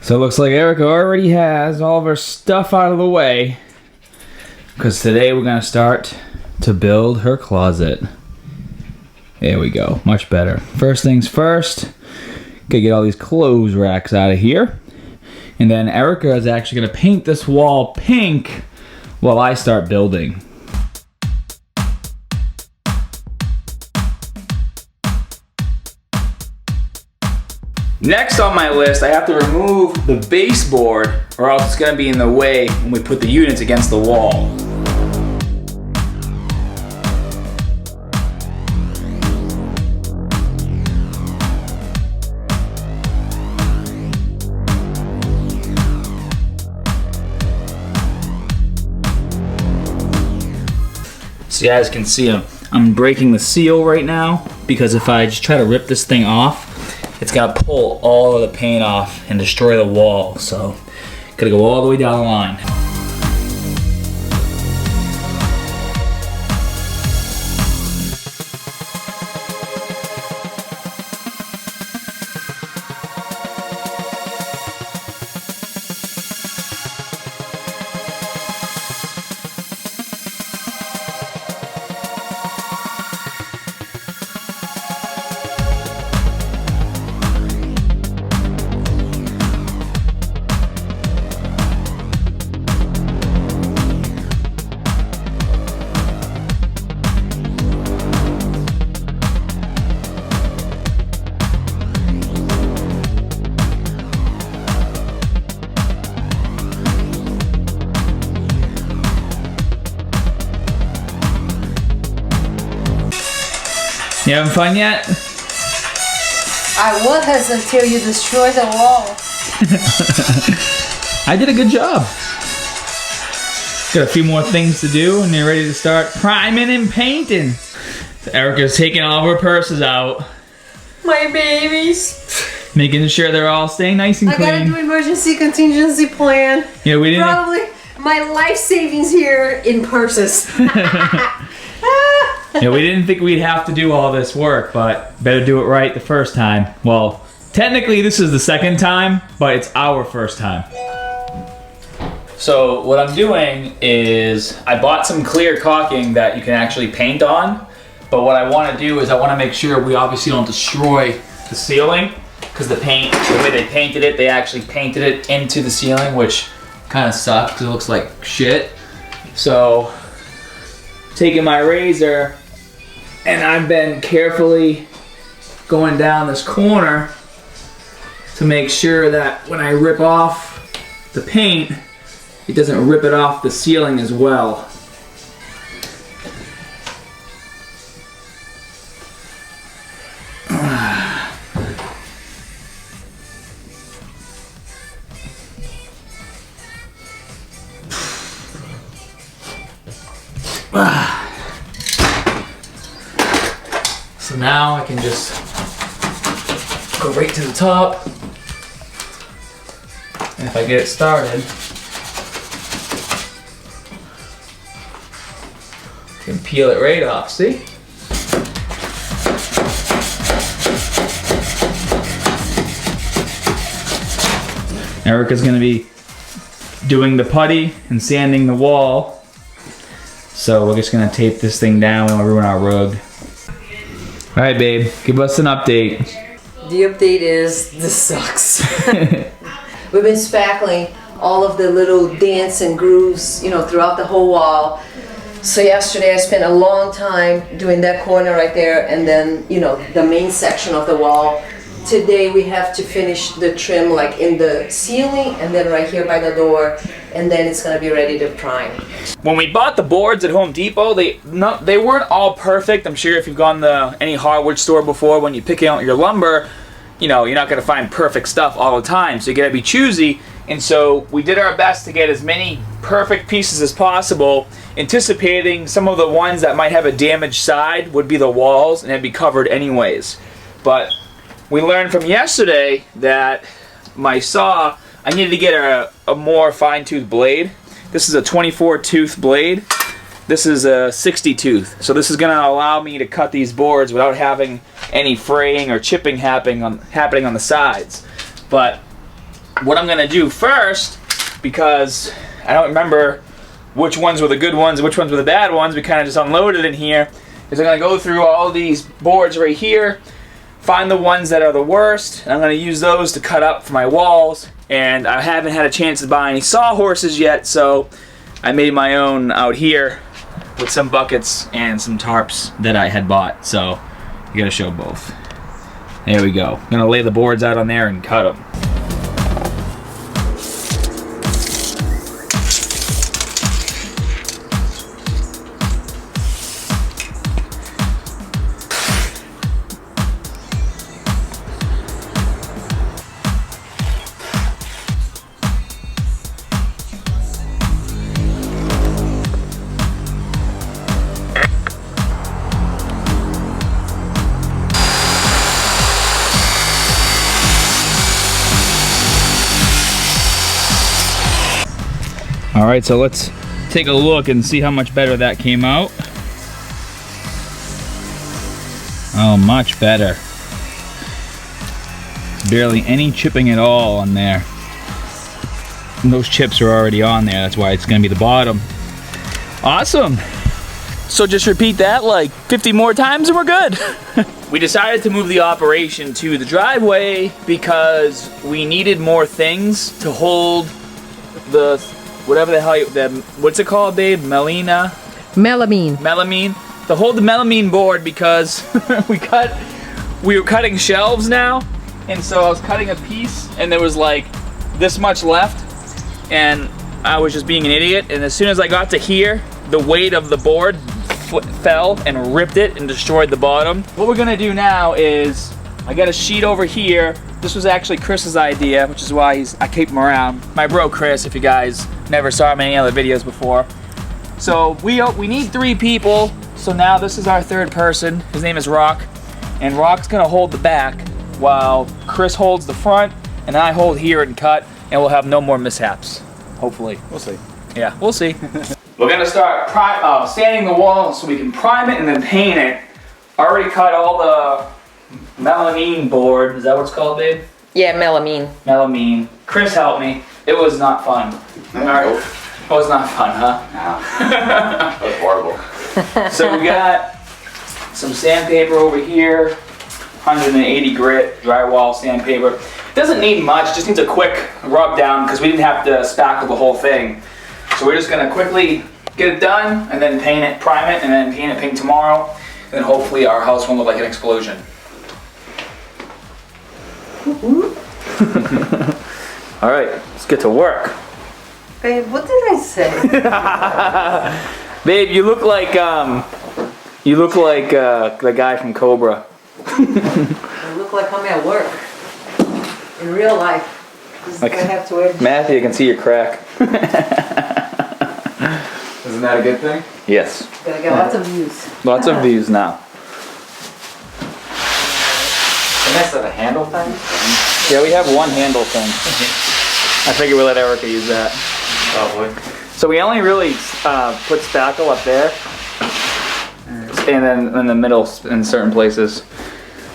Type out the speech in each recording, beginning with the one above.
So it looks like Erica already has all of her stuff out of the way, because today we're going to start to build her closet. There we go, much better. First things first, gotta get all these clothes racks out of here. And then Erica is actually going to paint this wall pink while I start building. Next on my list, I have to remove the baseboard or else it's going to be in the way when we put the units against the wall. So you guys can see I'm breaking the seal right now because if I just try to rip this thing off, it's gonna pull all of the paint off and destroy the wall. So, gotta go all the way down the line. You having fun yet? I was until you destroyed the wall. I did a good job. Got a few more things to do and you're ready to start priming and painting. So Erica's taking all of her purses out. My babies. Making sure they're all staying nice and clean. I gotta do emergency contingency plan. Yeah, we didn't. Probably my life savings here in purses. Yeah, we didn't think we'd have to do all this work, but better do it right the first time. Well, technically this is the second time, but it's our first time. So what I'm doing is I bought some clear caulking that you can actually paint on, but what I want to do is I want to make sure we obviously don't destroy the ceiling, because the way they painted it, they actually painted it into the ceiling, which kind of sucks because it looks like shit. So taking my razor, and I've been carefully going down this corner to make sure that when I rip off the paint, it doesn't rip it off the ceiling as well. So now I can just go right to the top, and if I get it started, I can peel it right off, see? Erica's gonna be doing the putty and sanding the wall, so we're just gonna tape this thing down and ruin our rug. All right, babe, give us an update. The update is this sucks. We've been spackling all of the little dents and grooves, you know, throughout the whole wall. So yesterday I spent a long time doing that corner right there and then, you know, the main section of the wall. Today we have to finish the trim like in the ceiling and then right here by the door, and then it's gonna be ready to prime. When we bought the boards at Home Depot, they weren't all perfect. I'm sure if you've gone to any hardwood store before, when you pick out your lumber, you know, you're not gonna find perfect stuff all the time, so you gotta be choosy. And so we did our best to get as many perfect pieces as possible, anticipating some of the ones that might have a damaged side would be the walls and it'd be covered anyways. But we learned from yesterday that my saw, I needed to get a more fine-tooth blade. This is a 24 tooth blade. This is a 60 tooth. So this is going to allow me to cut these boards without having any fraying or chipping happening on the sides. But what I'm gonna do first, because I don't remember which ones were the good ones, which ones were the bad ones, we kind of just unloaded in here, is I'm gonna go through all these boards right here, find the ones that are the worst, and I'm gonna use those to cut up for my walls. And I haven't had a chance to buy any sawhorses yet, so I made my own out here with some buckets and some tarps that I had bought. So you gotta show both. There we go. I'm gonna lay the boards out on there and cut them. All right, so let's take a look and see how much better that came out. Oh, much better. Barely any chipping at all on there. And those chips are already on there, that's why it's gonna be the bottom. Awesome. So just repeat that like 50 more times and we're good. We decided to move the operation to the driveway because we needed more things to hold the whatever the hell, what's it called, babe? Melamine. Melamine. To hold the melamine board because we were cutting shelves now, and so I was cutting a piece and there was like this much left, and I was just being an idiot, and as soon as I got to here, the weight of the board fell and ripped it and destroyed the bottom. What we're gonna do now is, I got a sheet over here. This was actually Chris's idea, which is why I keep him around. My bro Chris, if you guys never saw him in any other videos before. So we need 3 people, so now this is our 3rd person. His name is Rock, and Rock's gonna hold the back while Chris holds the front, and I hold here and cut, and we'll have no more mishaps. Hopefully. We'll see. Yeah, we'll see. We're gonna start sanding the wall so we can prime it and then paint it. Already cut all the melamine board. Is that what it's called, babe? Yeah, melamine. Melamine. Chris helped me. It was not fun. Nope. It was not fun, huh? No. That was horrible. So we got some sandpaper over here, 180 grit drywall sandpaper. Doesn't need much, just needs a quick rub down because we didn't have to spackle the whole thing. So we're just gonna quickly get it done and then paint it, prime it, and then paint it pink tomorrow. And then hopefully our house won't look like an explosion. All right, let's get to work. Babe, what did I say? Babe, you look like the guy from Cobra. I look like I'm at work. In real life. This is Like- I have to wear. Matthew, I can see your crack. Isn't that a good thing? Yes, I got lots of views. lots of views now. And that's the handle thing? Yeah, we have one handle thing. I figured we'll let Erica use that. Probably. So we only really put spackle up there, and then in the middle in certain places.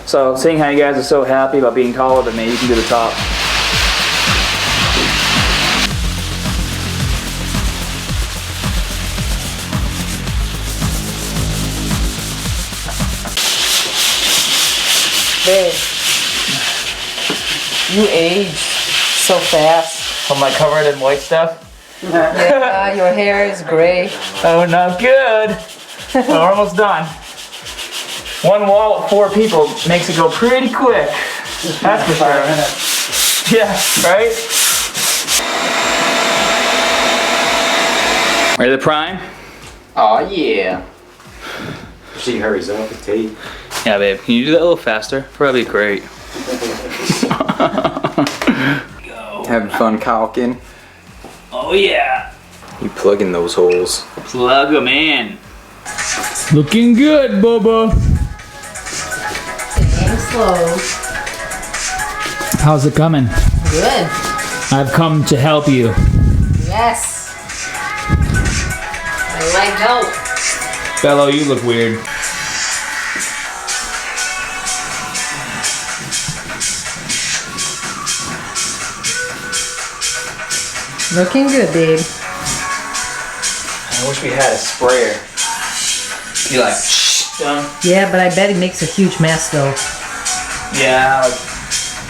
So seeing how you guys are so happy about being taller than me, you can do the top. Babe, you age so fast. Am I covered in white stuff? Yeah, your hair is gray. Oh, not good. We're almost done. One wall of 4 people makes it go pretty quick. That's for sure. Yeah, right? Ready to prime? Oh yeah. She hurries up with tea. Yeah, babe. Can you do that a little faster? Probably great. Having fun caulking. Oh, yeah. You plugging those holes. Plug them in. Looking good, Bubba. Aim slow. How's it coming? Good. I've come to help you. Yes. I like help. Bello, you look weird. Looking good, babe. I wish we had a sprayer. You like, done? Yeah, but I bet it makes a huge mess though. Yeah, like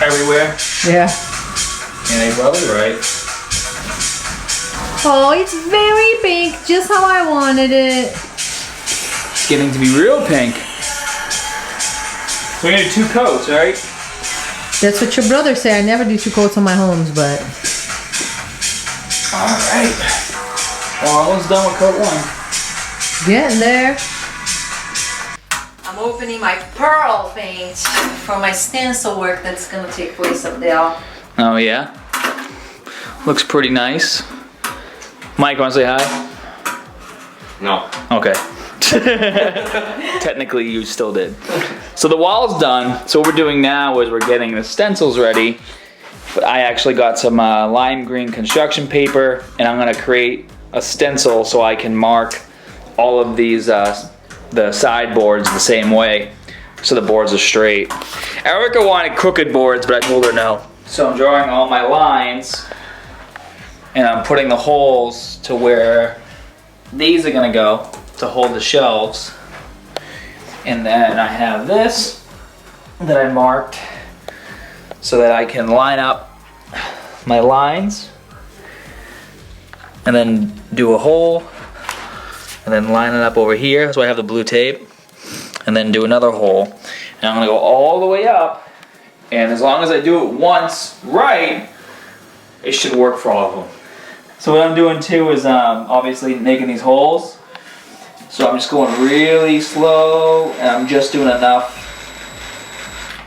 everywhere. Yeah. Yeah, you're probably right. Oh, it's very pink, just how I wanted it. It's getting to be real pink. So we're gonna do 2 coats, right? That's what your brother said. I never do 2 coats on my homes, but Alright. Well, almost done with coat 1. getting there. I'm opening my pearl paint for my stencil work that's gonna take place up there. Oh yeah? Looks pretty nice. Mike, wanna say hi? No. Okay. Technically, you still did. So the wall's done. So what we're doing now is we're getting the stencils ready. But I actually got some lime green construction paper, and I'm gonna create a stencil so I can mark all of these the side boards the same way, so the boards are straight. Erica wanted crooked boards, but I told her no. So I'm drawing all my lines, and I'm putting the holes to where these are gonna go to hold the shelves. And then I have this that I marked so that I can line up my lines and then do a hole and then line it up over here. So I have the blue tape, and then do another hole. And I'm gonna go all the way up, and as long as I do it once right, it should work for all of them. So what I'm doing too is obviously making these holes. So I'm just going really slow, and I'm just doing enough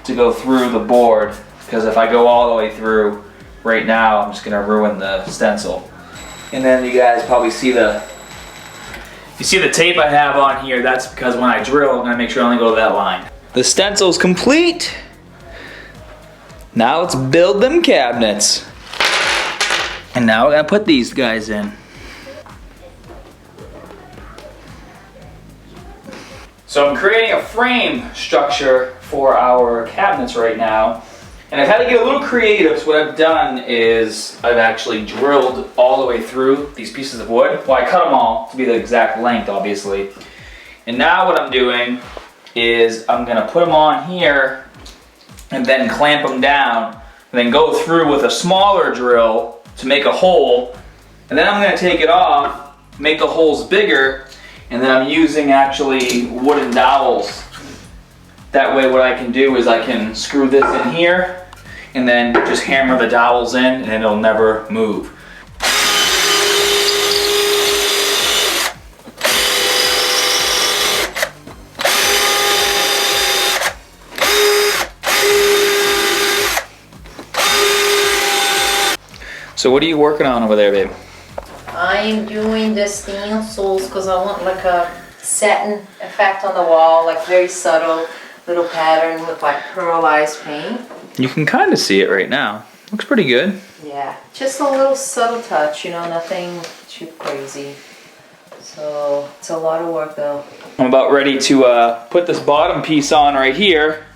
to go through the board, because if I go all the way through right now, I'm just gonna ruin the stencil. And then you guys probably see the tape I have on here. That's because when I drill, I'm gonna make sure I only go to that line. The stencil's complete. Now let's build them cabinets. And now we're gonna put these guys in. So I'm creating a frame structure for our cabinets right now. And I've had to get a little creative. So what I've done is I've actually drilled all the way through these pieces of wood. Well, I cut them all to be the exact length, obviously. And now what I'm doing is I'm gonna put them on here and then clamp them down, and then go through with a smaller drill to make a hole. And then I'm gonna take it off, make the holes bigger, and then I'm using actually wooden dowels. That way what I can do is I can screw this in here and then just hammer the dowels in, and it'll never move. So what are you working on over there, babe? I am doing the stencils because I want like a satin effect on the wall, like very subtle little pattern with like pearlized paint. You can kind of see it right now. Looks pretty good. Yeah, just a little subtle touch, you know, nothing too crazy. So it's a lot of work though. I'm about ready to put this bottom piece on right here.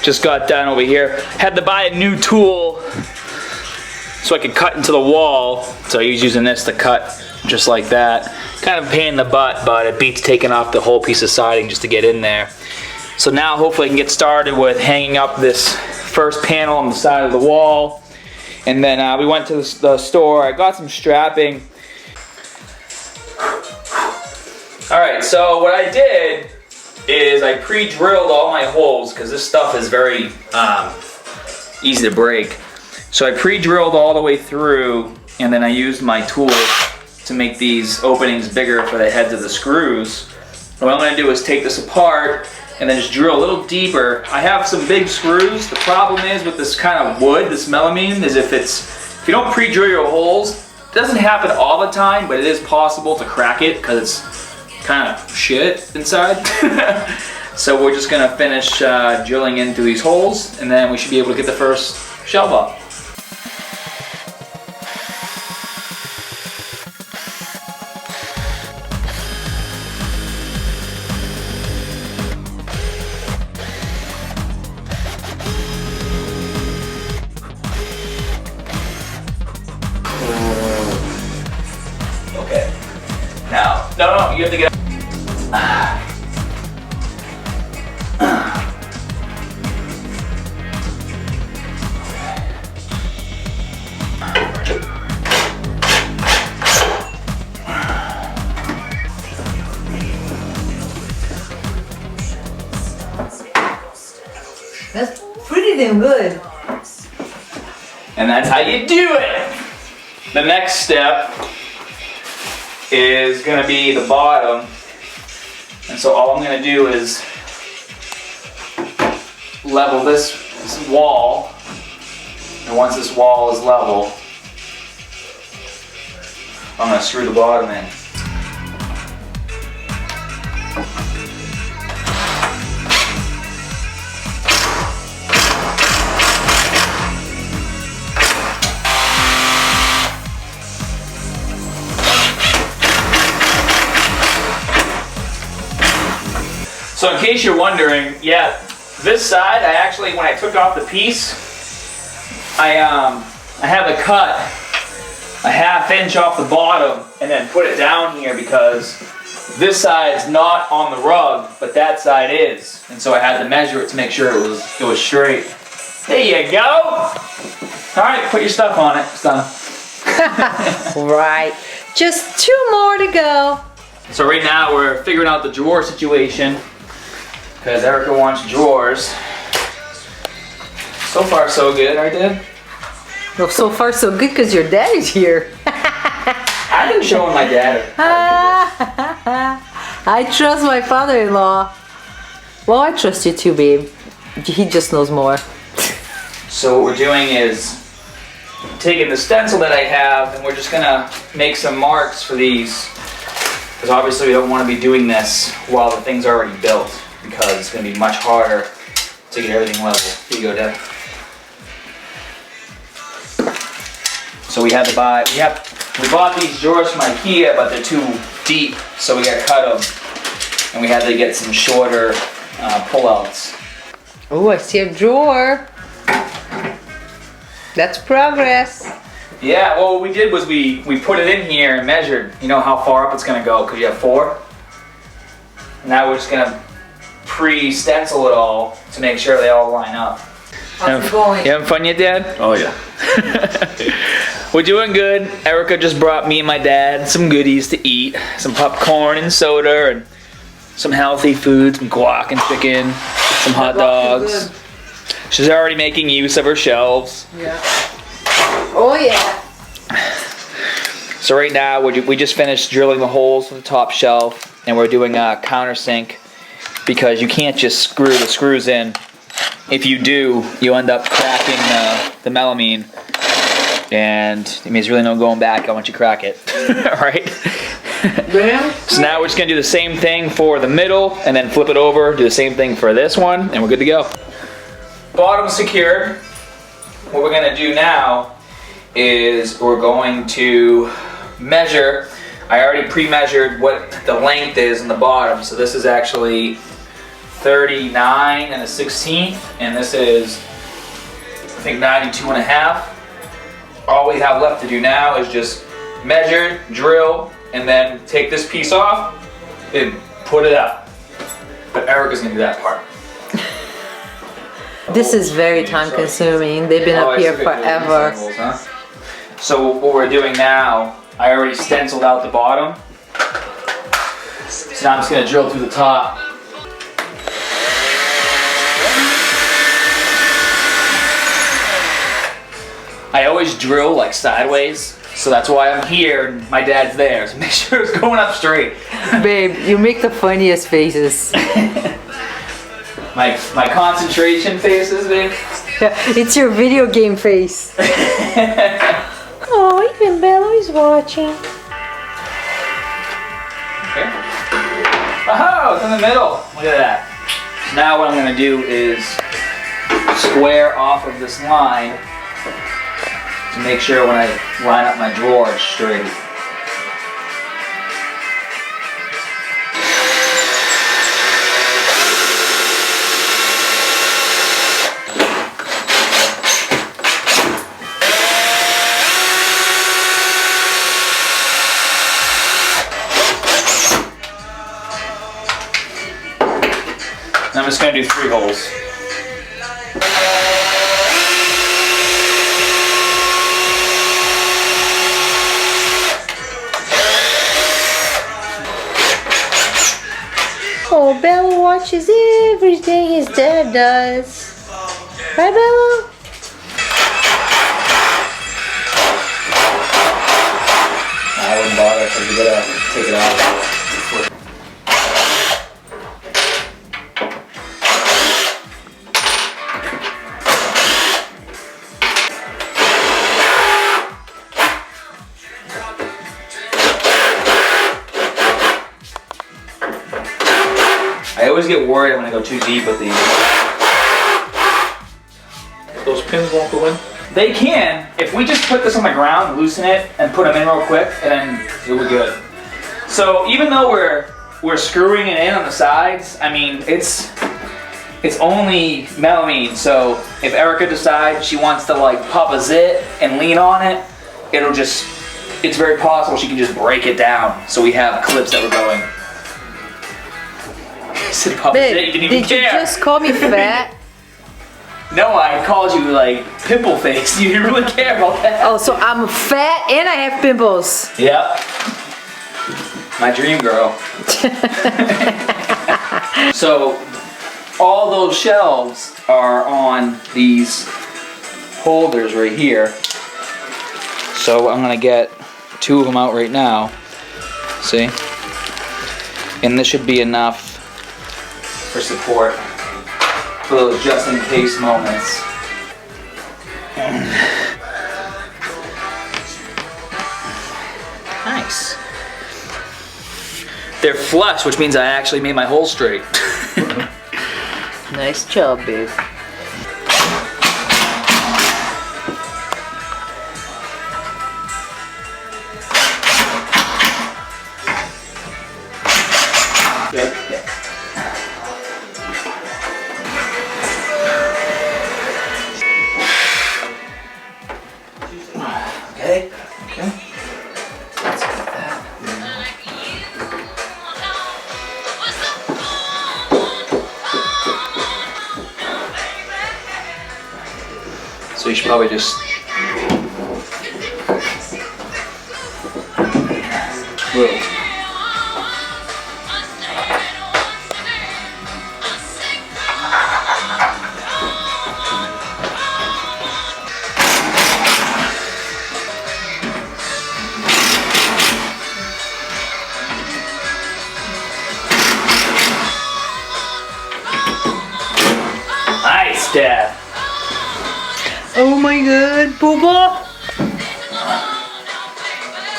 Just got done over here. Had to buy a new tool so I could cut into the wall. So I was using this to cut just like that. Kind of a pain in the butt, but it beats taking off the whole piece of siding just to get in there. So now hopefully I can get started with hanging up this first panel on the side of the wall. And then we went to the store. I got some strapping. All right, so what I did is I pre-drilled all my holes because this stuff is very easy to break. So I pre-drilled all the way through, and then I used my tool to make these openings bigger for the heads of the screws. What I'm gonna do is take this apart and then just drill a little deeper. I have some big screws. The problem is with this kind of wood, this melamine, is if you don't pre-drill your holes, it doesn't happen all the time, but it is possible to crack it because it's kind of shit inside. So we're just gonna finish drilling into these holes, and then we should be able to get the first shelf up. You have to get. That's pretty damn good. And that's how you do it. The next step is gonna be the bottom. And so all I'm gonna do is level this wall. And once this wall is level, I'm gonna screw the bottom in. So in case you're wondering, yeah, this side, I actually, when I took off the piece, I had to cut a 1/2 inch off the bottom and then put it down here because this side's not on the rug, but that side is. And so I had to measure it to make sure it was straight. There you go. All right, put your stuff on it. It's done. Right. Just 2 more to go. So right now we're figuring out the drawer situation because Erica wants drawers. So far so good, right, Dad? Well, so far so good because your daddy's here. I've been showing my dad. I trust my father-in-law. Well, I trust you too, babe. He just knows more. So what we're doing is taking the stencil that I have and we're just gonna make some marks for these because obviously we don't want to be doing this while the thing's already built because it's gonna be much harder to get everything level. Here you go, Dad. So we had to buy, we bought these drawers from IKEA, but they're too deep, so we gotta cut them, and we had to get some shorter pull-outs. Oh, I see a drawer. That's progress. Yeah, well, what we did was we put it in here and measured, you know, how far up it's gonna go, because you have 4. Now we're just gonna pre-stencil it all to make sure they all line up. How's it going? You having fun yet, Dad? Oh yeah. We're doing good. Erica just brought me and my dad some goodies to eat. Some popcorn and soda and some healthy food, some guac and chicken, some hot dogs. She's already making use of her shelves. Yeah. Oh yeah. So right now we just finished drilling the holes for the top shelf and we're doing a countersink because you can't just screw the screws in. If you do, you end up cracking the melamine, and it means really no going back once you crack it, right? So now we're just gonna do the same thing for the middle, and then flip it over, do the same thing for this one, and we're good to go. Bottom secured. What we're gonna do now is we're going to measure. I already pre-measured what the length is in the bottom, so this is actually 39 and a 16th, and this is, I think, 92 and a half. All we have left to do now is just measure, drill, and then take this piece off and put it up. But Erica's gonna do that part. This is very time consuming. They've been up here forever. So what we're doing now, I already stenciled out the bottom. So now I'm just gonna drill through the top. I always drill like sideways, so that's why I'm here and my dad's there, so make sure it's going up straight. Babe, you make the funniest faces. My concentration faces, babe. It's your video game face. Oh, even Bello is watching. Okay. Oh, it's in the middle. Look at that. So now what I'm gonna do is square off of this line to make sure when I line up my drawer it's straight. just gonna do 3 holes. Oh, Bella watches everything his dad does. Right, Bella? I wouldn't bother because you gotta take it out. I always get worried when I go too deep with these. Those pins won't go in? They can. If we just put this on the ground, loosen it, and put them in real quick, and then it'll be good. So even though we're screwing it in on the sides, I mean, it's only melamine. So if Erica decides she wants to like pop a zit and lean on it, it's very possible she can just break it down. So we have clips that we're going. I said pop a zit, you didn't even Did you care. just call me fat? No, I called you like pimple face. You didn't really care about that. Oh, so I'm fat and I have pimples. Yep. My dream girl. So all those shelves are on these holders right here. So I'm gonna get 2 of them out right now. See? And this should be enough for support for those just in case moments. Nice. They're flush, which means I actually made my hole straight. Nice job, babe. Good. Okay. Okay. Let's get that. So you should probably just move. Nice, Dad. Oh my god, Booba!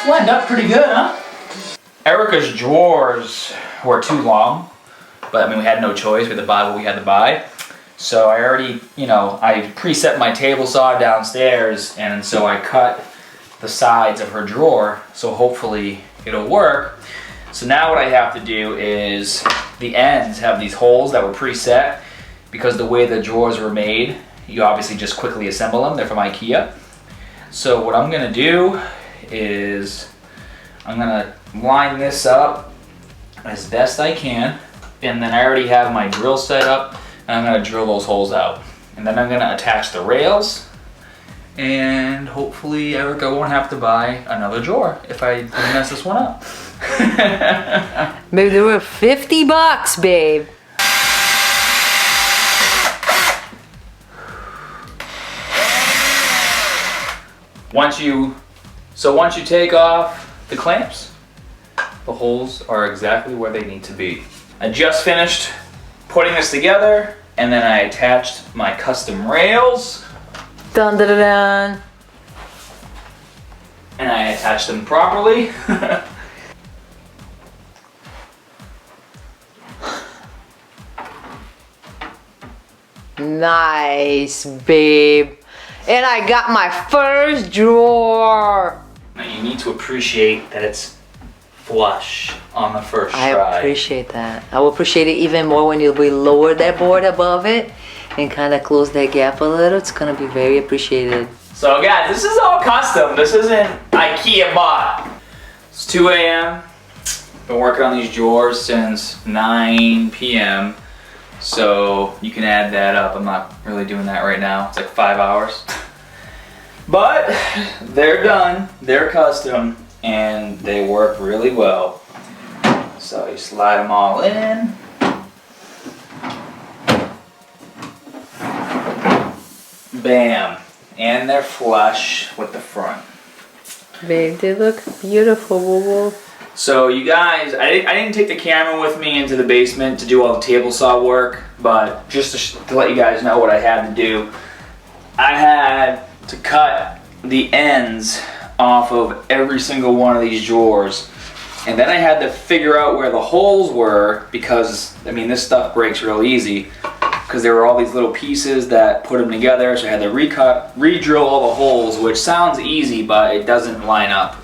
Lined up pretty good, huh? Erica's drawers were too long, but I mean, we had no choice. We had to buy what we had to buy. So I already, I preset my table saw downstairs, and so I cut the sides of her drawer, so hopefully it'll work. So now what I have to do is, the ends have these holes that were preset, because the way the drawers were made, you obviously just quickly assemble them. They're from IKEA. So what I'm gonna do is I'm gonna line this up as best I can, and then I already have my drill set up, and I'm gonna drill those holes out. And then I'm gonna attach the rails, and hopefully Erica won't have to buy another drawer if I mess this one up. Maybe they were $50, babe. Once you take off the clamps, the holes are exactly where they need to be. I just finished putting this together, and then I attached my custom rails, Dun dun dun dun. and I attached them properly. Nice, babe. And I got my first drawer. Now you need to appreciate that it's flush on the first I try. appreciate that. I will appreciate it even more when you lower that board above it and kind of close that gap a little. It's gonna be very appreciated. So guys, this is all custom. This isn't IKEA bought. It's 2 a.m. Been working on these drawers since 9 p.m. So you can add that up. I'm not really doing that right now. It's like 5 hours. But they're done, they're custom, and they work really well. So you slide them all in. Bam. And they're flush with the front. Babe, they look beautiful, Woo Woo. So you guys, I didn't take the camera with me into the basement to do all the table saw work, but just to let you guys know what I had to do, I had to cut the ends off of every single one of these drawers, and then I had to figure out where the holes were, because I mean this stuff breaks real easy, because there were all these little pieces that put them together, so I had to re-drill all the holes, which sounds easy, but it doesn't line up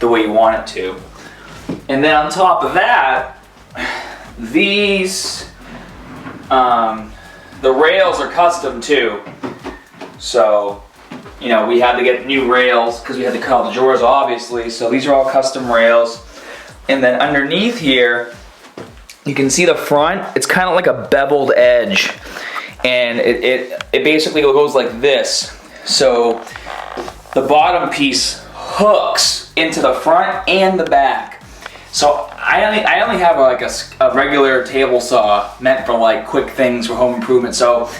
the way you want it to. And then on top of that, these, the rails are custom too. So, you know, we had to get new rails because we had to cut all the drawers, obviously. So these are all custom rails. And then underneath here, you can see the front. It's kind of like a beveled edge, and it basically goes like this. So the bottom piece hooks into the front and the back. So I only have like a regular table saw meant for like quick things for home improvement. So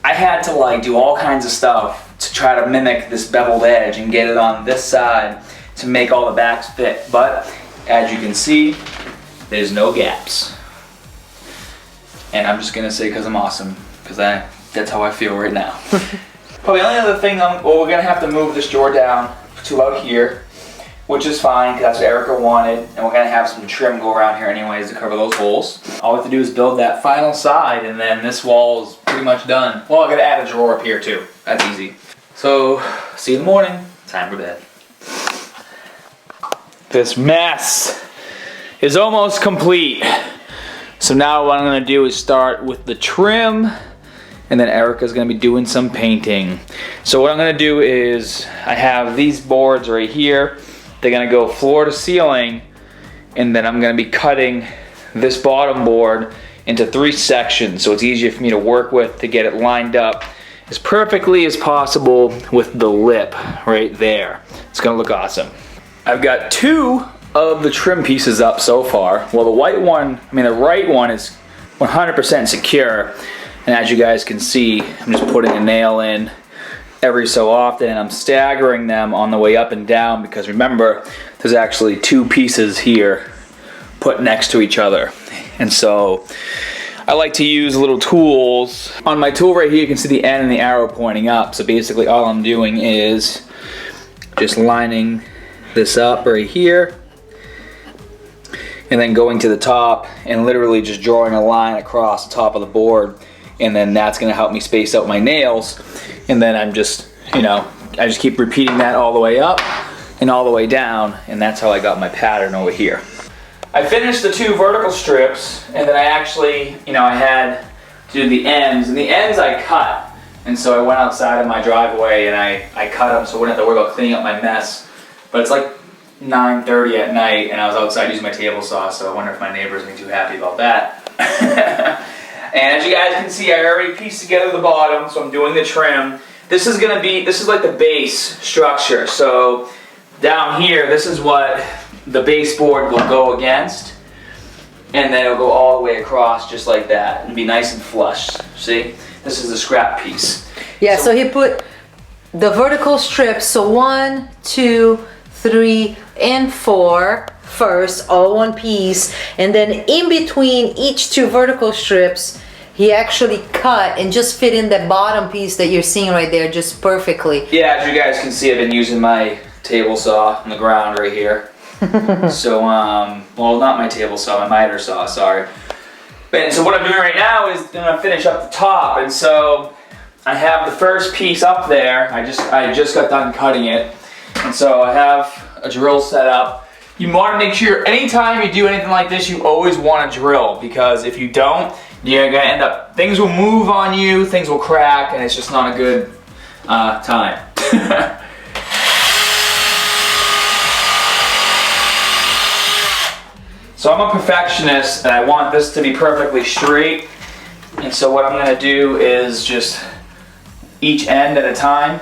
I had to like do all kinds of stuff to try to mimic this beveled edge and get it on this side to make all the backs fit. But as you can see, there's no gaps. And I'm just gonna say because I'm awesome, because that's how I feel right now. Probably the only other thing, well, we're gonna have to move this drawer down to out here, which is fine, because that's what Erica wanted, and we're gonna have some trim go around here anyways to cover those holes. All we have to do is build that final side, and then this wall is pretty much done. Well, I'm gonna add a drawer up here too. That's easy. So, see you in the morning. Time for bed. This mess is almost complete. So now what I'm gonna do is start with the trim, and then Erica's gonna be doing some painting. So what I'm gonna do is, I have these boards right here. They're gonna go floor to ceiling, and then I'm gonna be cutting this bottom board into 3 sections, so it's easier for me to work with to get it lined up as perfectly as possible with the lip right there. It's gonna look awesome. I've got 2 of the trim pieces up so far. Well, the white one, the right one is 100% secure, and as you guys can see, I'm just putting a nail in every so often, and I'm staggering them on the way up and down, because remember, there's actually 2 pieces here put next to each other. And so I like to use little tools. On my tool right here, you can see the end and the arrow pointing up. So basically all I'm doing is just lining this up right here, and then going to the top and literally just drawing a line across the top of the board, and then that's gonna help me space out my nails. And then I'm just, I just keep repeating that all the way up and all the way down, and that's how I got my pattern over here. I finished the 2 vertical strips, and then I actually, I had to do the ends, and the ends I cut. And so I went outside of my driveway and I cut them so I wouldn't have to worry about cleaning up my mess. But it's like 9:30 at night, and I was outside using my table saw, so I wonder if my neighbor's gonna be too happy about that. And as you guys can see, I already pieced together the bottom, so I'm doing the trim. This is like the base structure. So down here, this is what the baseboard will go against, and then it'll go all the way across just like that and be nice and flush. See? This is the scrap piece. Yeah, so he put the vertical strips, so 1, 2, 3, and 4 first, all one piece, and then in between each 2 vertical strips, he actually cut and just fit in the bottom piece that you're seeing right there just perfectly. Yeah, as you guys can see, I've been using my table saw on the ground right here. So, well, not my table saw, my miter saw, sorry. And so what I'm doing right now is I'm gonna finish up the top, and so I have the first piece up there. I just got done cutting it, and so I have a drill set up. You want to make sure anytime you do anything like this, you always want to drill, because if you don't, you're gonna end up, things will move on you, things will crack, and it's just not a good time. So I'm a perfectionist, and I want this to be perfectly straight. And so what I'm gonna do is just each end at a time,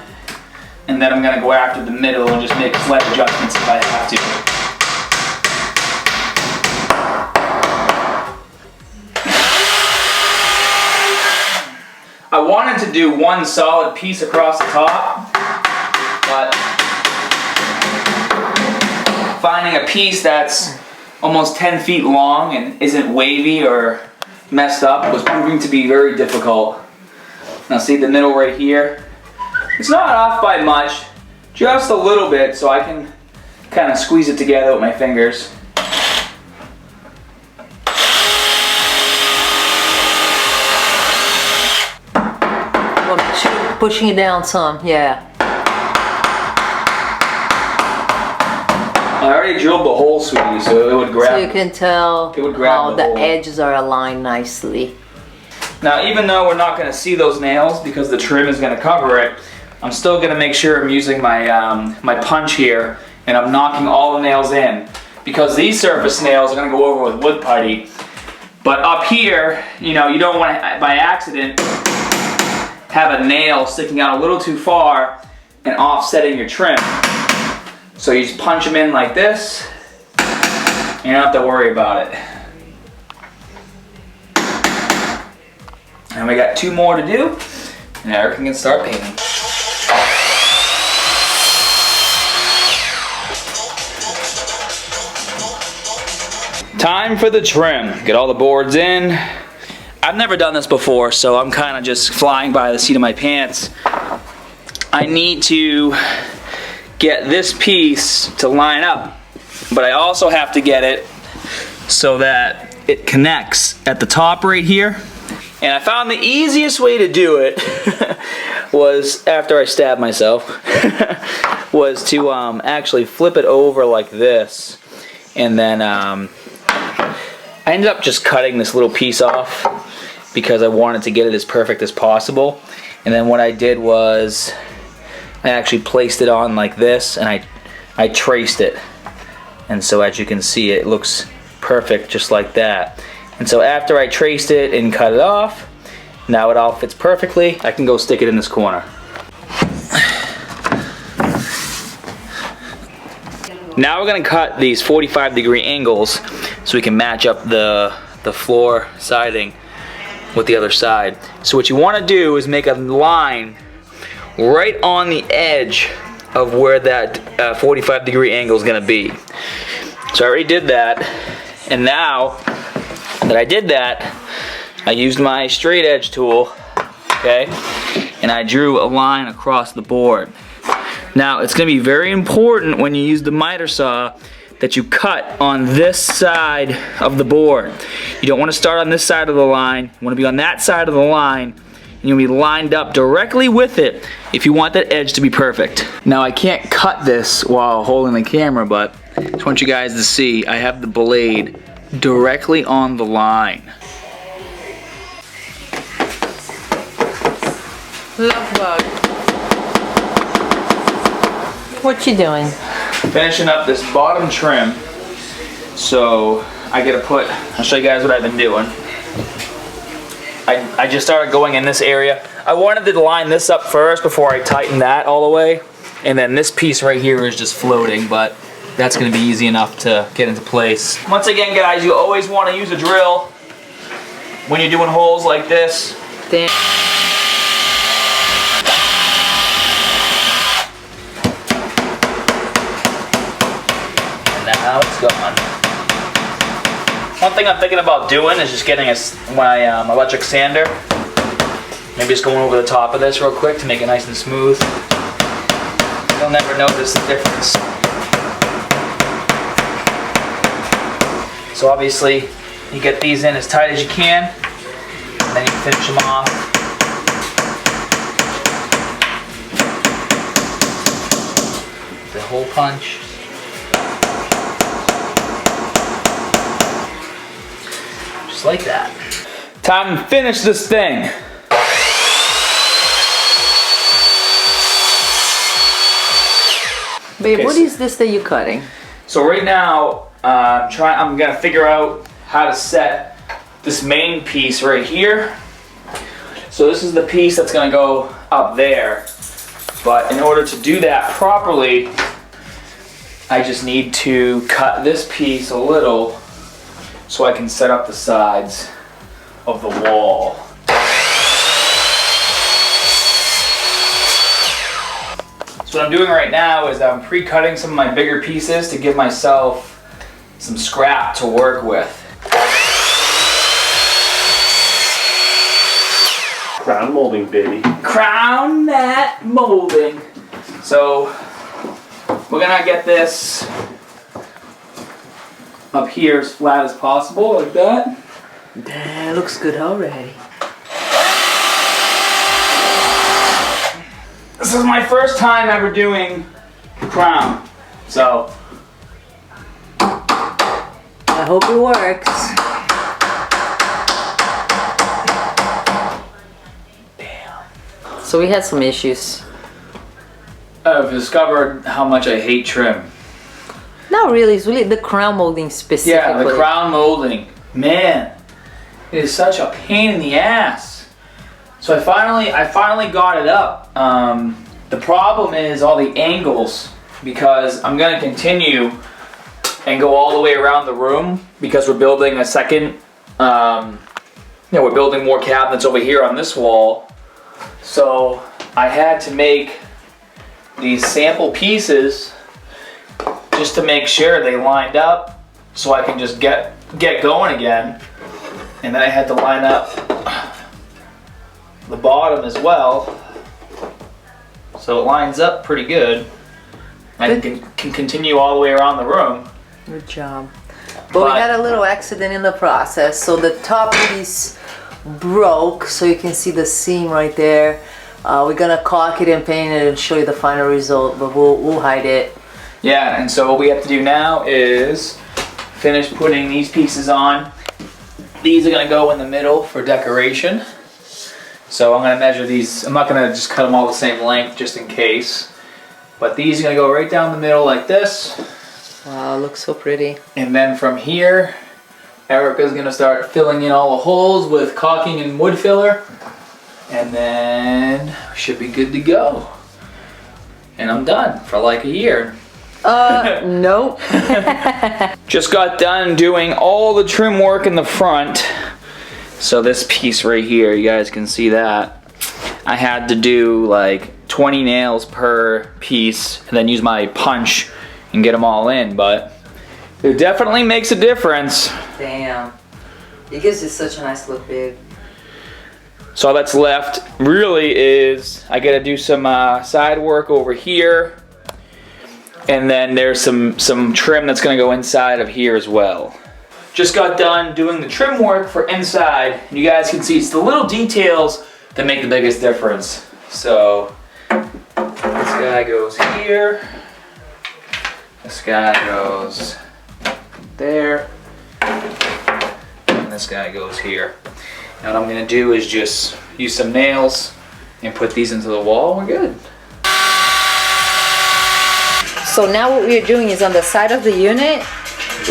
and then I'm gonna go after the middle and just make slight adjustments if I have to. I wanted to do one solid piece across the top, but finding a piece that's almost 10 feet long and isn't wavy or messed up was proving to be very difficult. Now see the middle right here? It's not off by much, just a little bit, so I can kind of squeeze it together with my fingers. Pushing it down some, yeah. I already drilled the hole, sweetie, so it would grab. So you can tell It would grab how the the hole. edges are aligned nicely. Now, even though we're not going to see those nails because the trim is going to cover it, I'm still going to make sure I'm using my my punch here, and I'm knocking all the nails in, because these surface nails are going to go over with wood putty. But up here, you know, you don't want to, by accident, have a nail sticking out a little too far and offsetting your trim. So you just punch them in like this, and you don't have to worry about it. And we got 2 more to do, and Eric can start painting. Time for the trim. Get all the boards in. I've never done this before, so I'm kind of just flying by the seat of my pants. I need to get this piece to line up, but I also have to get it so that it connects at the top right here. And I found the easiest way to do it was, after I stabbed myself, was to actually flip it over like this. And then I ended up just cutting this little piece off because I wanted to get it as perfect as possible. And then what I did was I actually placed it on like this, and I traced it. And so as you can see, it looks perfect just like that. And so after I traced it and cut it off, now it all fits perfectly. I can go stick it in this corner. Now we're gonna cut these 45-degree angles so we can match up the floor siding with the other side. So what you wanna do is make a line right on the edge of where that 45-degree angle is gonna be. So I already did that, and now that I did that, I used my straight edge tool, okay, and I drew a line across the board. Now it's going to be very important when you use the miter saw that you cut on this side of the board. You don't want to start on this side of the line. You want to be on that side of the line, and you'll be lined up directly with it if you want that edge to be perfect. Now I can't cut this while holding the camera, but I just want you guys to see I have the blade directly on the line. Love bug. What you doing? Finishing up this bottom trim. So I gotta put, I'll show you guys what I've been doing. I just started going in this area. I wanted to line this up first before I tighten that all the way. And then this piece right here is just floating, but that's gonna be easy enough to get into place. Once again, guys, you always wanna use a drill when you're doing holes like this. Damn. Now it's gone. One thing I'm thinking about doing is just getting my electric sander. Maybe just going over the top of this real quick to make it nice and smooth. You'll never notice the difference. So obviously, you get these in as tight as you can, and then you finish them off. The hole punch. Just like that. Time to finish this thing. Babe, Okay, what is this that you're cutting? So right now, I'm gonna figure out how to set this main piece right here So this is the piece that's gonna go up there. But in order to do that properly, I just need to cut this piece a little so I can set up the sides of the wall. So what I'm doing right now is I'm pre-cutting some of my bigger pieces to give myself some scrap to work with. Crown molding, baby. Crown that molding. So we're gonna get this up here as flat as possible, like that. That looks good already. This is my first time ever doing crown, so I hope it works. So we had some issues. I've discovered how much I hate trim. Not really, it's really the crown molding specifically. Yeah, the crown molding. Man, it is such a pain in the ass. So I finally got it up. The problem is all the angles, because I'm gonna continue and go all the way around the room because we're building a second, we're building more cabinets over here on this wall. So I had to make these sample pieces just to make sure they lined up so I can just get going again. And then I had to line up the bottom as well so it lines up pretty good and can continue all the way around the room. Good job. But we had a little accident in the process, so the top piece broke, so you can see the seam right there. We're gonna caulk it and paint it and show you the final result, but we'll hide it. Yeah, and so what we have to do now is finish putting these pieces on. These are gonna go in the middle for decoration. So I'm gonna measure these. I'm not gonna just cut them all the same length just in case. But these are gonna go right down the middle like this. Wow, looks so pretty. And then from here, Erica's gonna start filling in all the holes with caulking and wood filler. And then we should be good to go. And I'm done for like a year. Nope. Just got done doing all the trim work in the front. So this piece right here, you guys can see that. I had to do like 20 nails per piece and then use my punch and get them all in, but it definitely makes a difference. Damn. It gives it such a nice look, babe. So all that's left really is I gotta do some side work over here, and then there's some trim that's gonna go inside of here as well. Just got done doing the trim work for inside, and you guys can see it's the little details that make the biggest difference. So this guy goes here, this guy goes there, and this guy goes here. And what I'm gonna do is just use some nails and put these into the wall, and we're good. So now what we're doing is on the side of the unit,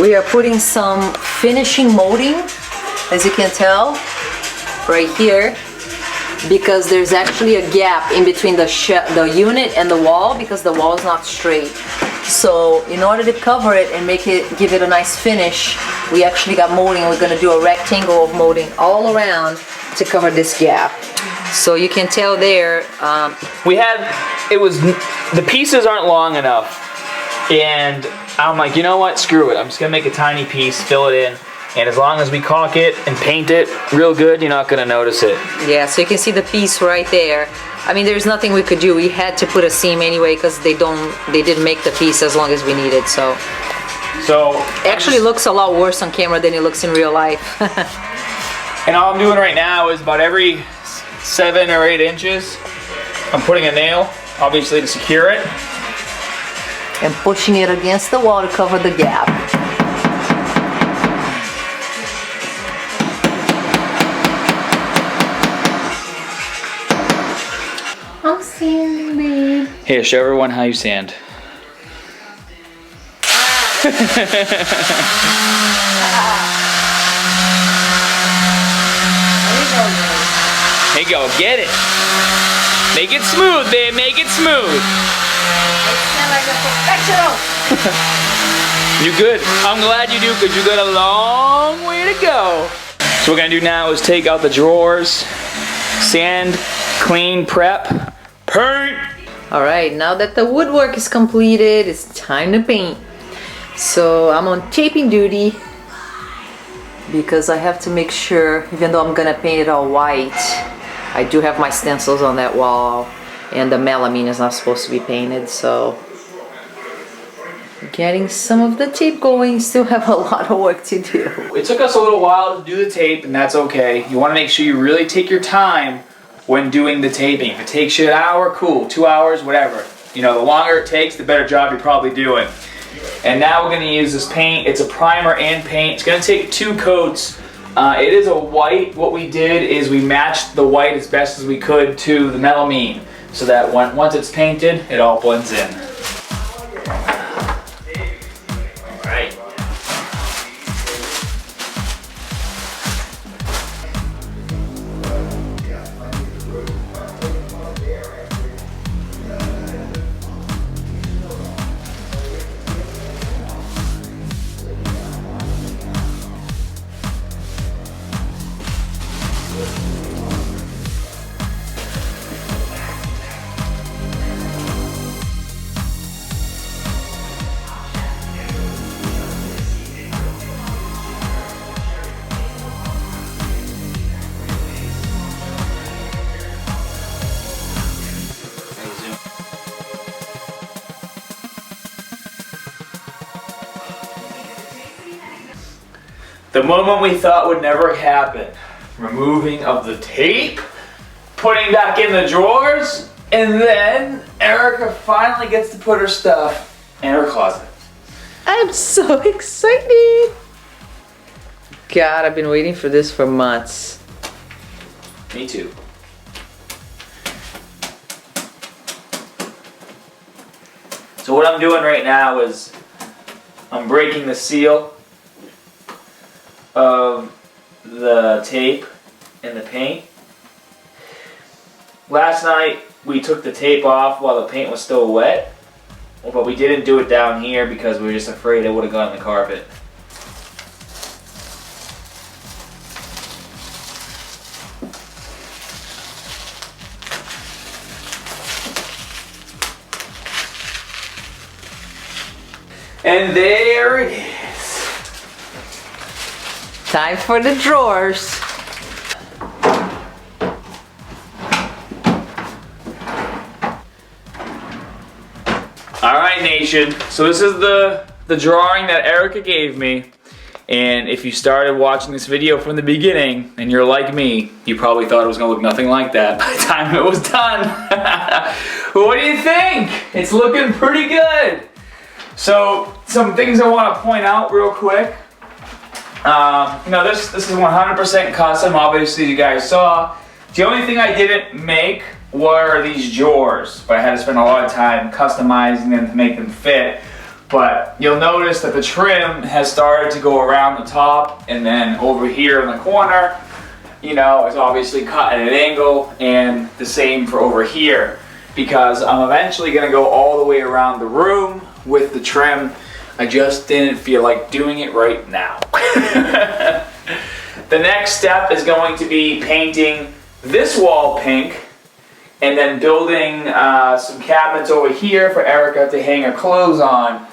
we are putting some finishing molding, as you can tell, right here, because there's actually a gap in between the unit and the wall because the wall is not straight. So in order to cover it and give it a nice finish, we actually got molding, and we're gonna do a rectangle of molding all around to cover this gap. So you can tell there, the pieces aren't long enough. And I'm like, you know what, screw it. I'm just gonna make a tiny piece, fill it in. And as long as we caulk it and paint it real good, you're not gonna notice it. yeah, so you can see the piece right there. I mean, there's nothing we could do. We had to put a seam anyway because they didn't make the piece as long as we needed, so. So Actually looks a lot worse on camera than it looks in real life. and all I'm doing right now is about every 7 or 8 inches, I'm putting a nail, obviously to secure it. And pushing it against the wall to cover the gap. I'm sanding, babe. Here, show everyone how you sand. There you go, get it. Make it smooth, babe, make it smooth. I sound like a professional. You good. I'm glad you do, because you got a long way to go. So what we're gonna do now is take out the drawers, sand, clean, prep, paint. All right, now that the woodwork is completed, it's time to paint. So I'm on taping duty because I have to make sure, even though I'm gonna paint it all white, I do have my stencils on that wall and the melamine is not supposed to be painted, so getting some of the tape going. Still have a lot of work to do. It took us a little while to do the tape, and that's okay. You wanna make sure you really take your time when doing the taping. If it takes you an hour, cool, 2 hours, whatever. You know, the longer it takes, the better job you're probably doing. And now we're gonna use this paint. It's a primer and paint. It's gonna take 2 coats. It is a white. What we did is we matched the white as best as we could to the melamine, so that once it's painted, it all blends in. All right. The moment we thought would never happen. Removing of the tape, putting back in the drawers, and then Erica finally gets to put her stuff in her closet. I'm so excited. God, I've been waiting for this for months. Me too. So what I'm doing right now is I'm breaking the seal of the tape and the paint. Last night we took the tape off while the paint was still wet, but we didn't do it down here because we were just afraid it would have gotten the carpet. And there it is. Time for the drawers. Alright, nation, so this is the drawing that Erica gave me, and if you started watching this video from the beginning and you're like me, you probably thought it was gonna look nothing like that by the time it was done. What do you think? It's looking pretty good. So some things I want to point out real quick. You know, this is 100% custom, obviously you guys saw. The only thing I didn't make were these drawers, but I had to spend a lot of time customizing them to make them fit. But you'll notice that the trim has started to go around the top, and then over here in the corner, you know, it's obviously cut at an angle, and the same for over here, because I'm eventually going to go all the way around the room with the trim. I just didn't feel like doing it right now. The next step is going to be painting this wall pink, and then building some cabinets over here for Erica to hang her clothes on.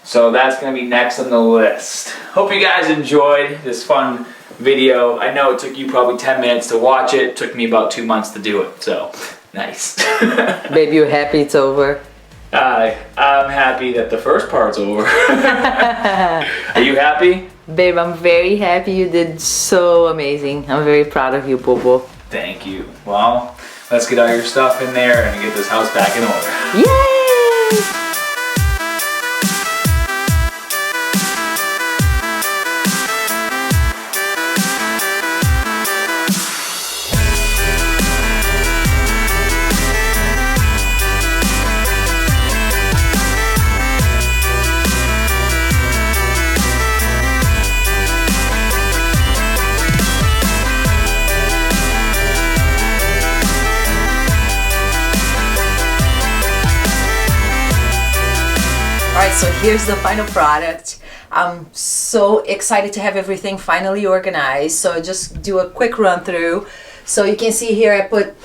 So that's going to be next on the list. Hope you guys enjoyed this fun video. I know it took you probably 10 minutes to watch it. It took me about 2 months to do it, so nice. Babe, you happy it's over? I'm happy that the first part's over. Are you happy? Babe, I'm very happy. You did so amazing. I'm very proud of you, Bobo. Thank you. Well, let's get all your stuff in there and get this house back in order. Yay! So here's the final product. I'm so excited to have everything finally organized. So just do a quick run through. So you can see here I put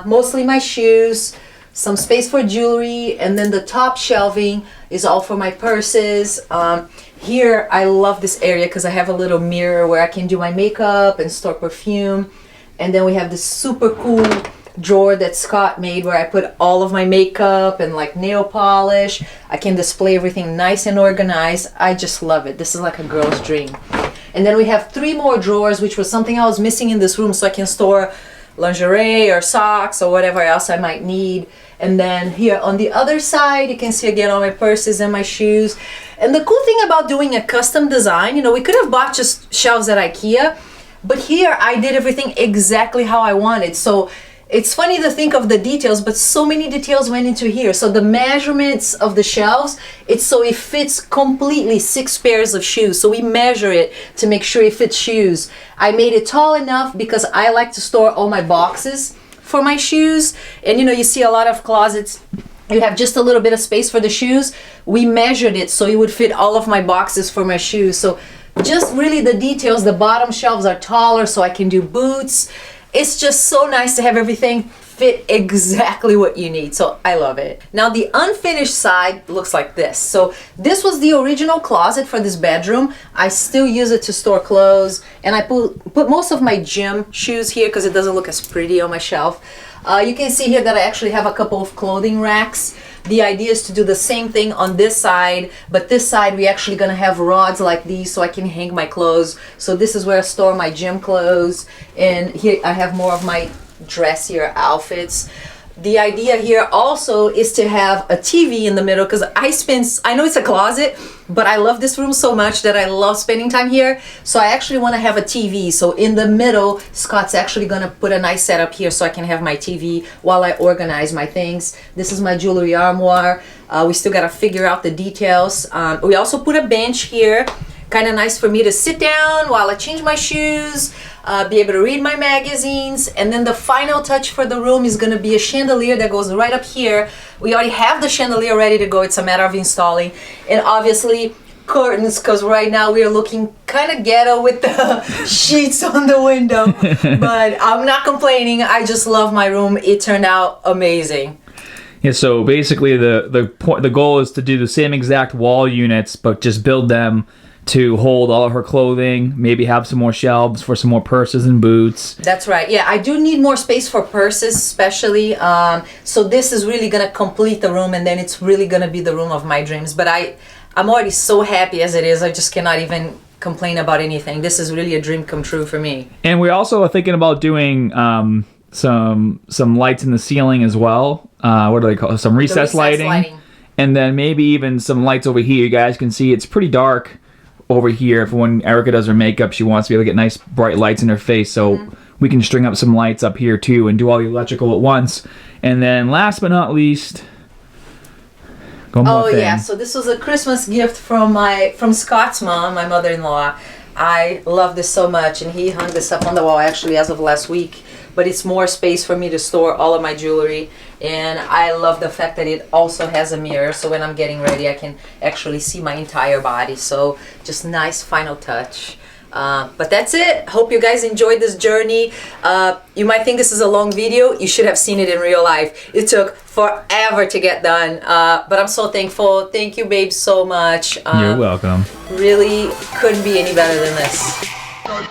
mostly my shoes, some space for jewelry, and then the top shelving is all for my purses. Here I love this area because I have a little mirror where I can do my makeup and store perfume. And then we have this super cool drawer that Scott made where I put all of my makeup and like nail polish. I can display everything nice and organized. I just love it. This is like a girl's dream. And then we have 3 more drawers, which was something I was missing in this room, so I can store lingerie or socks or whatever else I might need. And then here on the other side, you can see again all my purses and my shoes. And the cool thing about doing a custom design, you know, we could have bought just shelves at IKEA, but here I did everything exactly how I wanted. So it's funny to think of the details, but so many details went into here. So the measurements of the shelves, it's so it fits completely 6 pairs of shoes. So we measure it to make sure it fits shoes. I made it tall enough because I like to store all my boxes for my shoes. And you know, you see a lot of closets, you have just a little bit of space for the shoes. We measured it so it would fit all of my boxes for my shoes. So just really the details, the bottom shelves are taller so I can do boots. It's just so nice to have everything fit exactly what you need. So I love it. Now the unfinished side looks like this. So this was the original closet for this bedroom. I still use it to store clothes, and I put most of my gym shoes here because it doesn't look as pretty on my shelf. You can see here that I actually have a couple of clothing racks. The idea is to do the same thing on this side, but this side we actually gonna have rods like these so I can hang my clothes. So this is where I store my gym clothes, and here I have more of my dressier outfits. The idea here also is to have a TV in the middle because I know it's a closet, but I love this room so much that I love spending time here. So I actually want to have a TV. So in the middle, Scott's actually going to put a nice setup here so I can have my TV while I organize my things. This is my jewelry armoire. We still got to figure out the details. We also put a bench here. Kind of nice for me to sit down while I change my shoes, be able to read my magazines. And then the final touch for the room is going to be a chandelier that goes right up here. We already have the chandelier ready to go. It's a matter of installing. And obviously curtains, because right now we are looking kind of ghetto with the sheets on the window. But I'm not complaining. I just love my room. It turned out amazing. Yeah, so basically the goal is to do the same exact wall units, but just build them to hold all of her clothing, maybe have some more shelves for some more purses and boots. That's right. Yeah, I do need more space for purses especially. So this is really going to complete the room, and then it's really going to be the room of my dreams. But I'm already so happy as it is. I just cannot even complain about anything. This is really a dream come true for me. And we also are thinking about doing some lights in the ceiling as well. What do they call it? Some recessed lighting. And then maybe even some lights over here. You guys can see it's pretty dark over here. If when Erica does her makeup, she wants to be able to get nice bright lights in her face, so we can string up some lights up here too and do all the electrical at once. And then last but not least, yeah, so this was a Christmas gift from Scott's mom, my mother-in-law. I love this so much, and he hung this up on the wall actually as of last week. But it's more space for me to store all of my jewelry, and I love the fact that it also has a mirror, so when I'm getting ready I can actually see my entire body. So just nice final touch. But that's it. Hope you guys enjoyed this journey. You might think this is a long video. You should have seen it in real life. It took forever to get done, but I'm so thankful. Thank you, babe, so much. You're welcome. Really couldn't be any better than this. Go.